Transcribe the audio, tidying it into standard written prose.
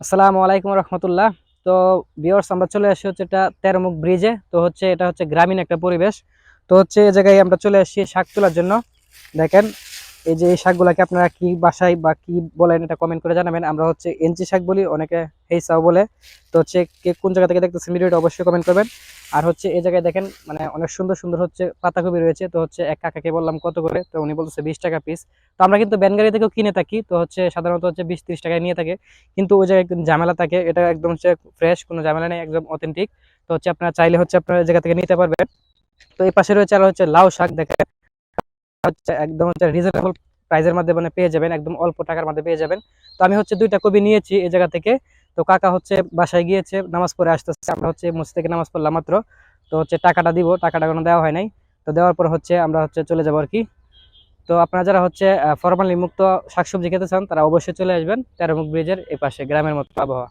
আসসালামু আলাইকুম রহমতুল্লাহ। তো ভিউয়ার্স, আমরা চলে আসি হচ্ছে এটা তেরমুখ ব্রিজে। তো হচ্ছে এটা হচ্ছে গ্রামীণ একটা পরিবেশ। তো হচ্ছে এই জায়গায় আমরা চলে আসছি শাক তোলার জন্য। দেখেন, এই যে এই শাকগুলাকে আপনারা কি বাসায় বা কি বলেন এটা কমেন্ট করে জানাবেন। আমরা হচ্ছে এনচি শাক বলি, অনেকে হেইসাও বলে। তো হচ্ছে কে কোন জায়গা থেকে দেখতেছেন ভিডিওটা অবশ্যই কমেন্ট করবেন। আর হচ্ছে এই জায়গায় দেখেন মানে অনেক সুন্দর সুন্দর হচ্ছে পাতাকপি রয়েছে। তো হচ্ছে এক কাকাকে বললাম কত করে, তো উনি বলতেছে 20 টাকা পিস। তো আমরা কিন্তু ব্যানগাড়ি থেকেও কিনে থাকি, তো হচ্ছে সাধারণত হচ্ছে 20-30 টাকায় নিয়ে থাকে। কিন্তু ওই জায়গায় কিন্তু ঝামেলা থাকে, এটা একদম হচ্ছে ফ্রেশ, কোনো ঝামেলা নেই, একদম অথেন্টিক। তো হচ্ছে আপনারা চাইলে হচ্ছে আপনার এই জায়গা থেকে নিতে পারবেন। তো এই পাশে রয়েছে আর হচ্ছে লাউ শাক, দেখেন হচ্ছে একদম হচ্ছে রিজনেবল প্রাইসের মধ্যে মানে পেয়ে যাবেন, একদম অল্প টাকার মধ্যে পেয়ে যাবেন। তো আমি হচ্ছে 2টা কপি নিয়েছি এই জায়গা থেকে। তো কাকা হচ্ছে বাসায় গিয়েছে, নামাজ পড়ে আসতেছে, আমরা হচ্ছে মসজিদ থেকে নামাজ পড়লাম মাত্র। তো হচ্ছে টাকাটা দিব, টাকাটা কোনো দেওয়া হয় নাই। তো দেওয়ার পর হচ্ছে আমরা হচ্ছে চলে যাবো আর কি। তো আপনারা যারা হচ্ছে ফরমালি মুক্ত শাকসবজি খেতে চান তারা অবশ্যই চলে আসবেন তেরমুখ ব্রিজের এই পাশে, গ্রামের মতো আবহাওয়া।